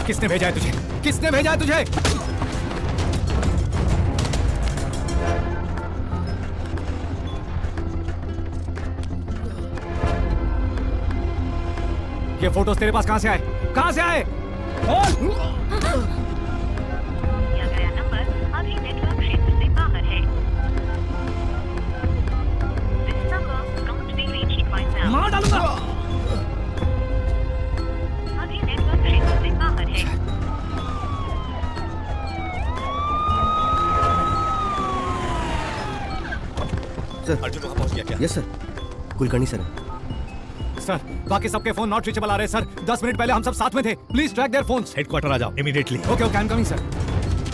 किसने भेजा है तुझे? किसने भेजा है तुझे? ये फोटोज तेरे पास कहां से आए? कहां से आए? बोल! दिया गया नंबर अभी नेटवर्क क्षेत्र से बाहर है। This number can't be reached right now. मार डालूंगा। अभी नेटवर्क क्षेत्र से बाहर है। सर, अर्जुन वहां पहुंच गया क्या? Yes sir, Kulkarni sir. Sir, बाकी सबके फोन नॉट रीचेबल आ रहे हैं सर। 10 मिनट पहले हम सब साथ में थे। Please track their phones. Headquarter आ जाओ immediately. Okay okay, I am coming sir.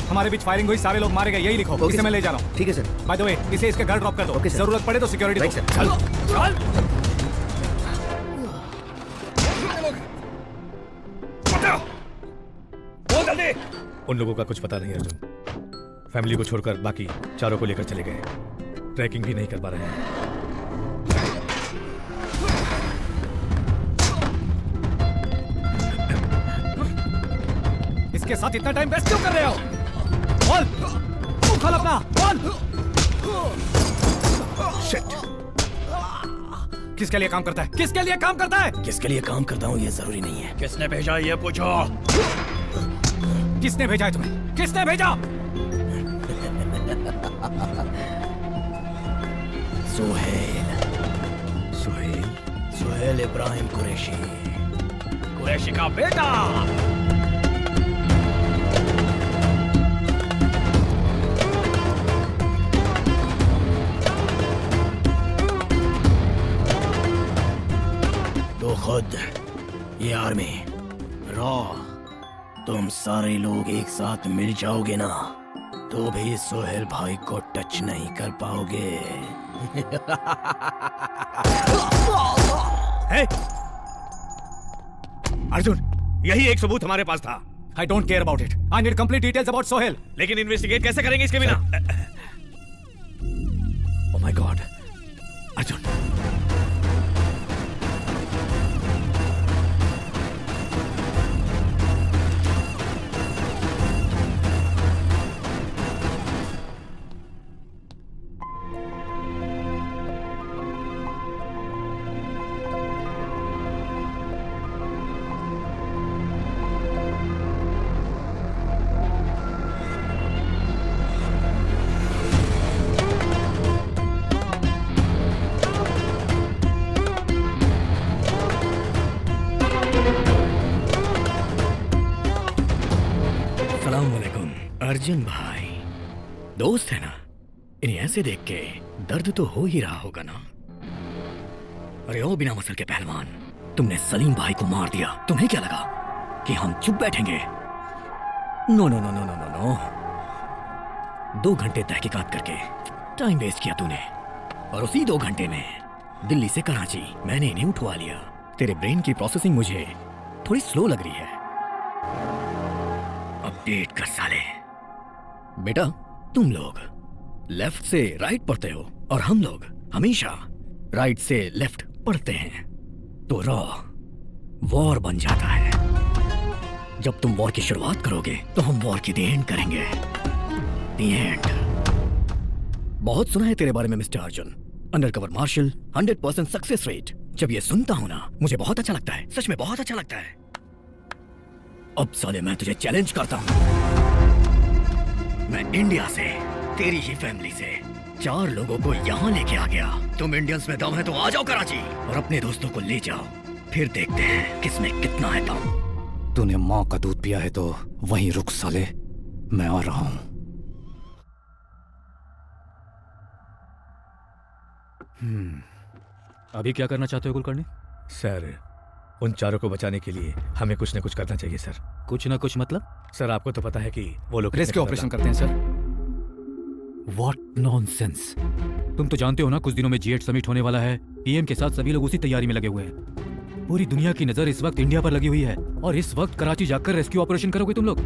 हमारे बीच फायरिंग हुई, सारे लोग मारे गए, यही लिखो। Okay, इसे sir. मैं ले जा रहा हूँ। ठीक है सर। बाय द वे, इसे इसके घर ड्रॉप कर दो। Okay, sir. जरूरत पड़े तो सिक्योरिटी Right, दो। sir. चल चल। बोल जल्दी। उन लोगों का कुछ पता नहीं अर्जुन। फैमिली को छोड़कर बाकी चारों को लेकर चले गए। ट्रैकिंग भी नहीं कर पा रहे हैं। इसके साथ इतना टाइम वेस्ट क्यों कर रहे हो? बोल, मुंह खोल अपना, बोल। शिट। किसके लिए काम करता है? किसके लिए काम करता है? किसके लिए काम करता हूँ ये जरूरी नहीं है। किसने भेजा ये पूछो। किसने भेजा है तुम्हें? किसने भेजा? सुहेल। सुहेल? सुहेल इब्राहिम कुरैशी। कुरैशी का बेटा। तो खुद ये आर्मी रॉ, तुम सारे लोग एक साथ मिल जाओगे ना, तो भी सुहेल भाई को टच नहीं कर पाओगे। है? अर्जुन, यही एक सबूत हमारे पास था। I don't care about it. I need complete details about Sohail. लेकिन इन्वेस्टिगेट कैसे करेंगे इसके बिना? Oh my God. Arjun, Arjun भाई दोस्त है ना, इन्हें ऐसे देख के दर्द तो हो ही रहा होगा ना। अरे ओ बिना मसल के पहलवान, तुमने सलीम भाई को मार दिया, तुम्हें क्या लगा कि हम चुप बैठेंगे? No no no no no no no. 2 घंटे तहकीकात करके टाइम वेस्ट किया तूने, और उसी 2 घंटे में दिल्ली से कराची मैंने इन्हें उठवा लिया। तेरे ब्रेन की प्रोसेसिंग मुझे थोड़ी स्लो लग रही है। अपडेट कर साले। बेटा, तुम लोग लेफ्ट से राइट पढ़ते हो और हम लोग हमेशा राइट से लेफ्ट पढ़ते हैं, तो रॉ वॉर बन जाता है। जब तुम वॉर की शुरुआत करोगे तो हम वॉर की द एंड करेंगे। The end. बहुत सुना है तेरे बारे में mister Arjun, undercover marshal, 100% success rate. जब ये सुनता हूं ना, मुझे बहुत अच्छा लगता है, सच में बहुत अच्छा लगता है। अब साले मैं तुझे चैलेंज करता हूं। मैं इंडिया से, तेरी ही फैमिली से 4 लोगों को यहाँ लेके आ गया। तुम इंडियंस में दम है तो आ जाओ कराची और अपने दोस्तों को ले जाओ, फिर देखते हैं किसमें कितना है दम। तूने माँ का दूध पिया है तो वहीं रुक साले, मैं आ रहा हूं। अभी क्या करना चाहते हो कुलकर्णी? सर, उन चारों को बचाने के लिए हमें कुछ न कुछ करना चाहिए सर। कुछ ना कुछ मतलब? सर, आपको तो पता है कि वो लोग रेस्क्यू ऑपरेशन करते हैं सर। What nonsense. तुम तो जानते हो ना, कुछ दिनों में G8 समिट होने वाला है। पीएम के साथ सभी लोग उसी तैयारी में लगे हुए हैं। पूरी दुनिया की नजर इस वक्त इंडिया पर लगी हुई है। और इस वक्त कराची जाकर रेस्क्यू ऑपरेशन करोगे तुम लोग?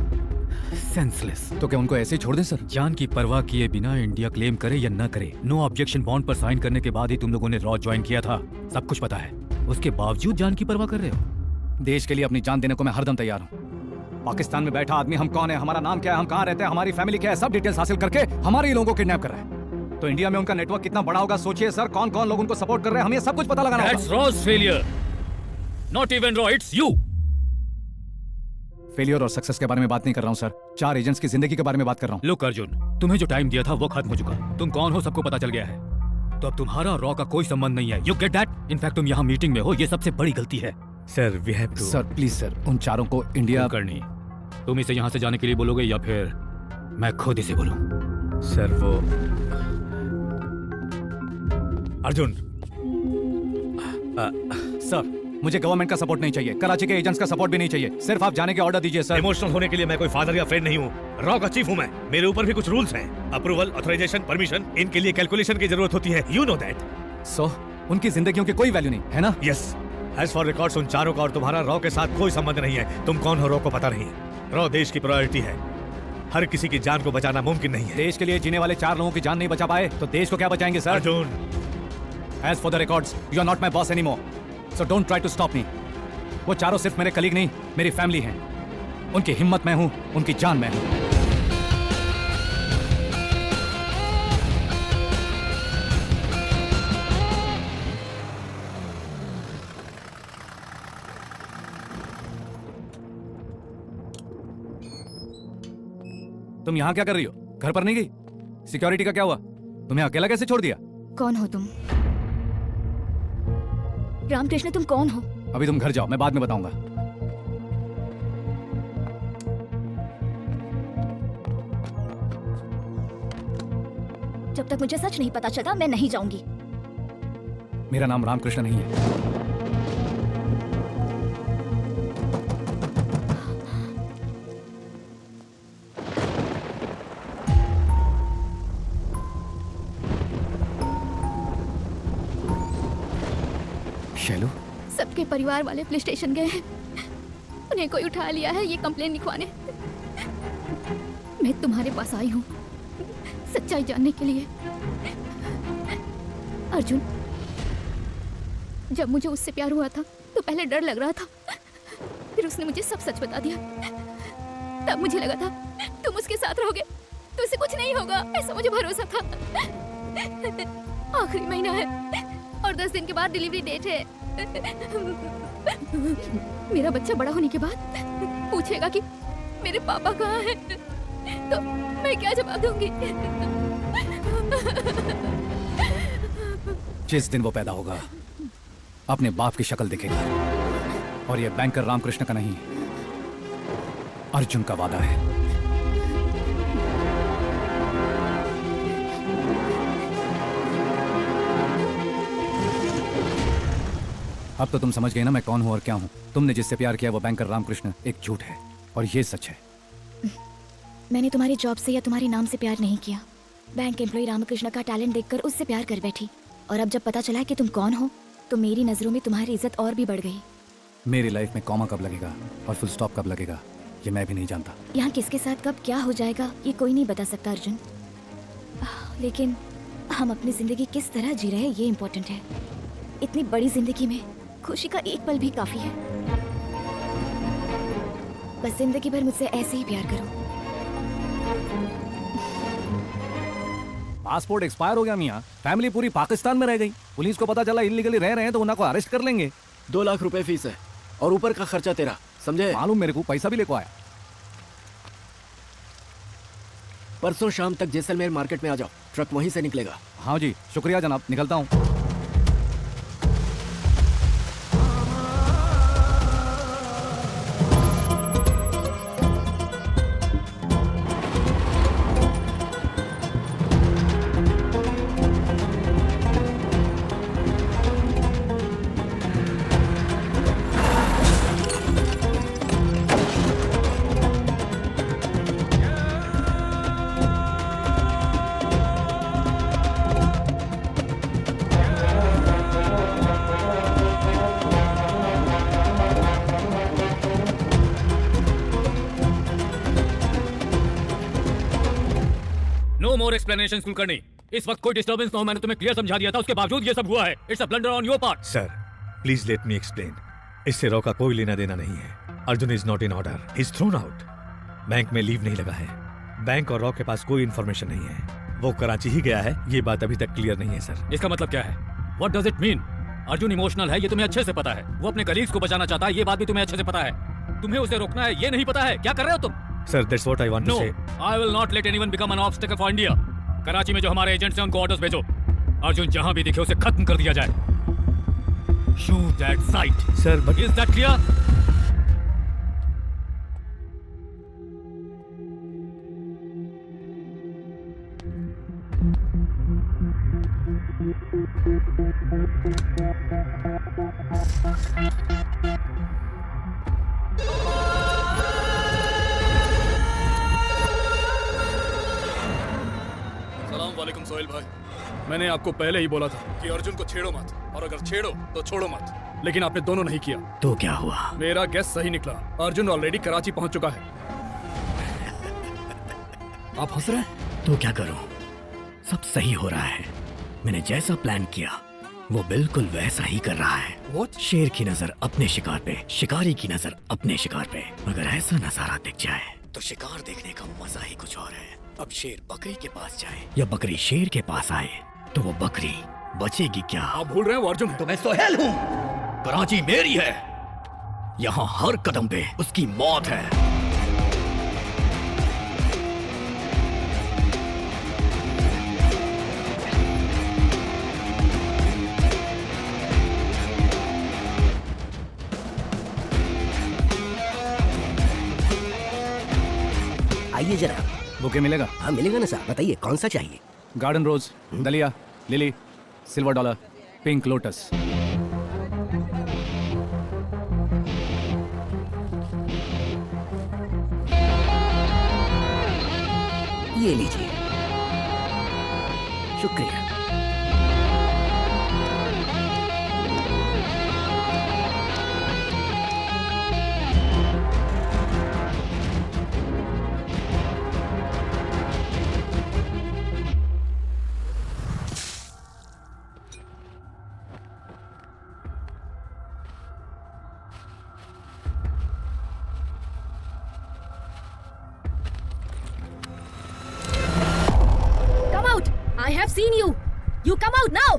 सेंसलेस। तो क्या उनको ऐसे ही छोड़ दें सर? जान की परवाह किए बिना इंडिया क्लेम करे या न करे, नो ऑब्जेक्शन बॉन्ड पर साइन करने के बाद ही तुम लोगों ने रॉ ज्वाइन किया था, सब कुछ पता है। उसके बावजूद जान की परवाह कर रहे हो? देश के लिए अपनी जान देने को मैं हरदम तैयार हूँ। पाकिस्तान में बैठा आदमी हम कौन है, हमारा नाम क्या है, हम कहाँ रहते हैं, हमारी फैमिली क्या है, सब डिटेल्स हासिल करके हमारे ही लोगों को किडनैप कर रहा है। तो इंडिया में उनका नेटवर्क कितना बड़ा होगा सोचिए सर, कौन कौन लोग उनको सपोर्ट कर रहे हैं, हमें सब कुछ पता लगाना That's होगा। Raw's failure. Not even Raw, it's you. Failure और सक्सेस के बारे में बात नहीं कर रहा हूँ सर, 4 एजेंट्स की जिंदगी के बारे में बात कर रहा हूँ। लुक अर्जुन, तुम्हें जो टाइम दिया था वो खत्म हो चुका। तुम कौन हो सबको पता चल गया है। तो अब तुम्हारा और रॉ का कोई संबंध नहीं है। You get that? इनफैक्ट तुम यहाँ मीटिंग में हो, ये सबसे बड़ी गलती है। Sir we have to. Sir please sir, उन चारों को इंडिया करनी। तुम इसे यहाँ से जाने के लिए बोलोगे या फिर मैं खुद इसे बोलूं? सर वो अर्जुन। सर मुझे गवर्नमेंट का सपोर्ट नहीं चाहिए, कराची के एजेंट्स का सपोर्ट भी नहीं चाहिए, सिर्फ आप जाने के ऑर्डर दीजिए सर। इमोशनल होने के लिए मैं कोई फादर या फ्रेंड नहीं हूँ, रॉ का चीफ हूँ मैं। मेरे ऊपर भी कुछ रूल्स हैं, अप्रूवल, ऑथराइजेशन, परमिशन, इनके लिए कैलकुलेशन की जरूरत होती है। You know that. सो उनकी जिंदगियों की कोई वैल्यू नहीं है ना? यस, एज फॉर रिकॉर्ड्स उन चारों का और तुम्हारा रॉ के साथ कोई संबंध नहीं है। तुम कौन हो रॉ को पता नहीं। रॉ देश की प्रायोरिटी है, हर किसी की जान को बचाना मुमकिन नहीं है। देश के लिए जीने वाले 4 लोगों की जान नहीं बचा पाए तो देश को क्या बचाएंगे sir? Arjun, as for the records, you are not my boss anymore, so don't try to stop me. वो चारों सिर्फ मेरे कलीग नहीं, मेरी फैमिली हैं। उनकी हिम्मत मैं हूं, उनकी जान मैं हूं। तुम यहां क्या कर रही हो? घर पर नहीं गई? सिक्योरिटी का क्या हुआ? तुम्हें अकेला कैसे छोड़ दिया? कौन हो तुम? रामकृष्ण तुम कौन हो? अभी तुम घर जाओ, मैं बाद में बताऊंगा। जब तक मुझे सच नहीं पता चलता मैं नहीं जाऊंगी। मेरा नाम रामकृष्ण नहीं है। शैलू, सबके परिवार वाले पुलिस स्टेशन गए हैं, उन्हें कोई उठा लिया है ये कंप्लेन लिखवाने। मैं तुम्हारे पास आई हूँ सच्चाई जानने के लिए। अर्जुन, जब मुझे उससे प्यार हुआ था तो पहले डर लग रहा था, फिर उसने मुझे सब सच बता दिया। तब मुझे लगा था तुम उसके साथ रहोगे तो उसे कुछ नहीं होगा, ऐसा मुझे भरोसा था। आखिरी महीना है और 10 दिन के बाद डिलीवरी डेट है। मेरा बच्चा बड़ा होने के बाद पूछेगा कि मेरे पापा कहाँ हैं, तो मैं क्या जवाब दूंगी? जिस दिन वो पैदा होगा अपने बाप की शक्ल दिखेगा, और ये बैंकर रामकृष्ण का नहीं, अर्जुन का वादा है। अब तो तुम समझ गए ना मैं कौन हूं और क्या हूं। तुमने जिससे प्यार किया वो बैंकर रामकृष्ण एक झूठ है, और ये सच है। मैंने तुम्हारी जॉब से या तुम्हारे नाम से प्यार नहीं किया। बैंक एम्प्लॉय रामकृष्ण का टैलेंट देखकर उससे प्यार कर बैठी, और अब जब पता चला कि तुम कौन हो तो मेरी नजरों में तुम्हारी इज्जत और भी बढ़ गई। मेरी लाइफ में कॉमा कब लगेगा और फुल स्टॉप कब लगेगा ये मैं भी नहीं जानता। यहाँ किसके साथ कब क्या हो जाएगा ये कोई नहीं बता सकता अर्जुन, लेकिन हम अपनी जिंदगी किस तरह जी रहे हैं ये इम्पोर्टेंट है। इतनी बड़ी जिंदगी में खुशी का एक पल भी काफी है। बस जिंदगी भर मुझसे ऐसे ही प्यार करो। पासपोर्ट एक्सपायर हो गया मियाँ, फैमिली पूरी पाकिस्तान में रह गई। पुलिस को पता चला इलीगली रह रहे हैं तो उन्हें को अरेस्ट कर लेंगे। 2 लाख रुपए फीस है और ऊपर का खर्चा तेरा, समझे? मालूम मेरे को, पैसा भी लेको आया। परसों शाम तक जैसलमेर मार्केट में आ जाओ, ट्रक वहीं से निकलेगा। हाँ जी शुक्रिया जनाब, निकलता हूँ। मोर एक्सप्लेनेशन कुलकर्णी। इस वक्त कोई डिस्टर्बेंस ना हो, मैंने तुम्हें क्लियर समझा दिया था, उसके बावजूद ये सब हुआ है। It's a blunder on your part. Sir please let me explain. इससे रॉ का कोई लेना देना नहीं है। Arjun is not in order, is thrown out. Bank में लीव नहीं लगा है। बैंक और रॉ के पास कोई इन्फॉर्मेशन नहीं है। वो कराची ही गया है, ये बात अभी तक क्लियर नहीं है सर। इसका मतलब क्या है? What does it mean? Arjun emotional है, ये तुम्हें अच्छे से पता है। वो अपने कलीग्स को बचाना चाहता है, ये बात भी तुम्हें अच्छे से पता है। तुम्हें उसे रोकना है, ये नहीं पता है। क्या कर रहे हो तुम? Sir that's what I want to know, say. I will not let anyone become an obstacle for India. Karachi में जो हमारे एजेंट्स हैं उनको ऑर्डर्स भेजो। अर्जुन जहां भी दिखे उसे खत्म कर दिया जाए। Shoot that site. Sir but is that clear? सलाम वालेकुम सोहेल भाई। मैंने आपको पहले ही बोला था कि अर्जुन को छेड़ो मत, और अगर छेड़ो तो छोड़ो मत, लेकिन आपने दोनों नहीं किया। तो क्या हुआ? मेरा गेस सही निकला। अर्जुन ऑलरेडी कराची पहुंच चुका है। आप हंस रहे हैं? तो क्या करूं? सब सही हो रहा है। मैंने जैसा प्लान किया वो बिल्कुल वैसा ही कर रहा है। What? शेर की नजर अपने शिकार पे, शिकारी की नजर अपने शिकार पे। अगर ऐसा नजारा दिख जाए तो शिकार देखने का मजा ही कुछ और है। अब शेर बकरी के पास जाए या बकरी शेर के पास आए तो वो बकरी बचेगी क्या? आप भूल रहे हैं वो अर्जुन है। तो मैं सोहेल हूँ। कराची मेरी है। यहाँ हर कदम पे उसकी मौत है। आइए जरा। बुके मिलेगा? हाँ मिलेगा ना साहब, बताइए कौन सा चाहिए? गार्डन रोज, दलिया, lily, silver dollar, pink lotus. ये लीजिए। शुक्रिया। I have seen you. You come out now.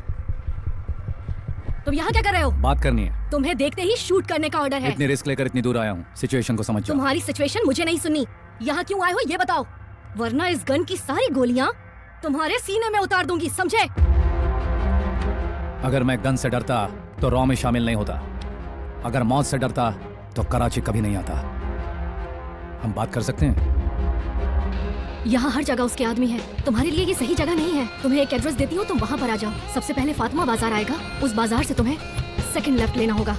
तुम यहाँ क्या कर रहे हो? बात करनी है। तुम्हें देखते ही शूट करने का ऑर्डर है। इतनी रिस्क लेकर इतनी दूर आया हूँ, सिचुएशन को समझ जाओ। तुम्हारी सिचुएशन मुझे नहीं सुननी। यहाँ क्यों आए हो ये बताओ, वरना इस गन की सारी गोलियाँ तुम्हारे सीने में उतार दूंगी, समझे? अगर मैं गन से डरता तो रॉ में शामिल नहीं होता। अगर मौत से डरता तो कराची कभी नहीं आता। हम बात कर सकते हैं? यहाँ हर जगह उसके आदमी है। तुम्हारे लिए ये सही जगह नहीं है। तुम्हें एक एड्रेस देती हूँ, तुम वहाँ पर आ जाओ। सबसे पहले फातिमा बाजार आएगा, उस बाजार से तुम्हें सेकंड लेफ्ट लेना होगा।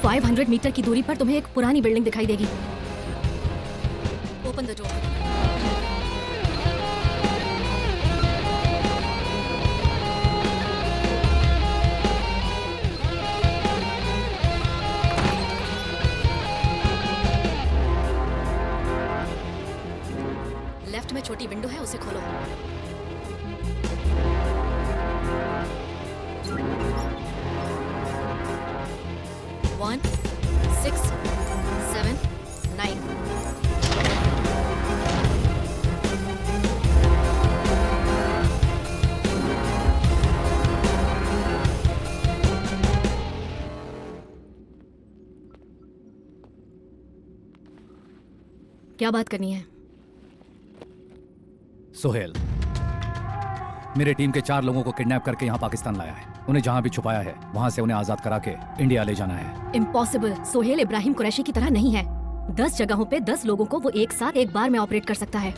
500 मीटर की दूरी पर तुम्हें एक पुरानी बिल्डिंग दिखाई देगी। Open the door. लेफ्ट में छोटी विंडो है, उसे खोलो। One, 6, 7, 9। क्या बात करनी है? सोहेल, मेरे टीम के 4 लोगों को किडनैप करके यहाँ पाकिस्तान लाया है। उन्हें जहाँ भी छुपाया है वहाँ से उन्हें आजाद करा के इंडिया ले जाना है। इम्पॉसिबल। सोहेल इब्राहिम कुरैशी की तरह नहीं है। 10 जगहों पे 10 लोगों को वो एक साथ एक बार में ऑपरेट कर सकता है।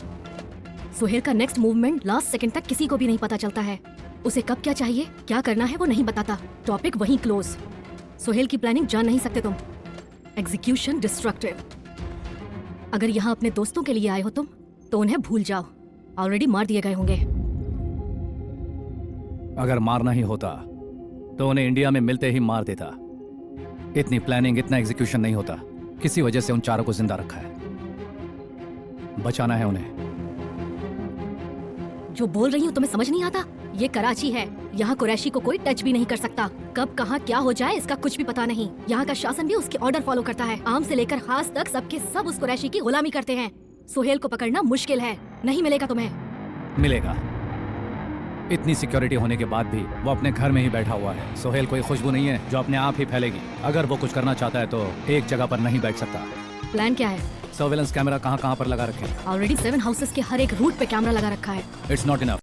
सोहेल का नेक्स्ट मूवमेंट लास्ट सेकंड तक किसी को भी नहीं पता चलता है। उसे कब क्या चाहिए, क्या करना है वो नहीं बताता। टॉपिक वहीं क्लोज। सोहेल की प्लानिंग जान नहीं सकते तुम। Execution destructive. अगर यहाँ अपने दोस्तों के लिए आए हो तुम, तो उन्हें भूल जाओ। ऑलरेडी मार दिए गए होंगे। अगर मारना ही होता तो उन्हें इंडिया में मिलते ही मार देता। इतनी प्लानिंग, इतना एग्जीक्यूशन नहीं होता। किसी वजह से उन 4 को जिंदा रखा है। बचाना है उन्हें। जो बोल रही हूँ तुम्हें समझ नहीं आता? ये कराची है, यहाँ कुरैशी को कोई टच भी नहीं कर सकता। कब कहाँ क्या हो जाए इसका कुछ भी पता नहीं। यहाँ का शासन भी उसके ऑर्डर फॉलो करता है। आम से लेकर खास तक सबके सब उस कुरैशी की गुलामी करते हैं। सुहेल को पकड़ना मुश्किल है, नहीं मिलेगा तुम्हें। मिलेगा। इतनी सिक्योरिटी होने के बाद भी वो अपने घर में ही बैठा हुआ है। सोहेल कोई खुशबू नहीं है जो अपने आप ही फैलेगी। अगर वो कुछ करना चाहता है तो एक जगह पर नहीं बैठ सकता। प्लान क्या है? सर्वेलेंस कैमरा कहाँ कहाँ पर लगा रखे हैं? ऑलरेडी 7 हाउसेस के हर एक रूट पे कैमरा लगा रखा है। It's not enough.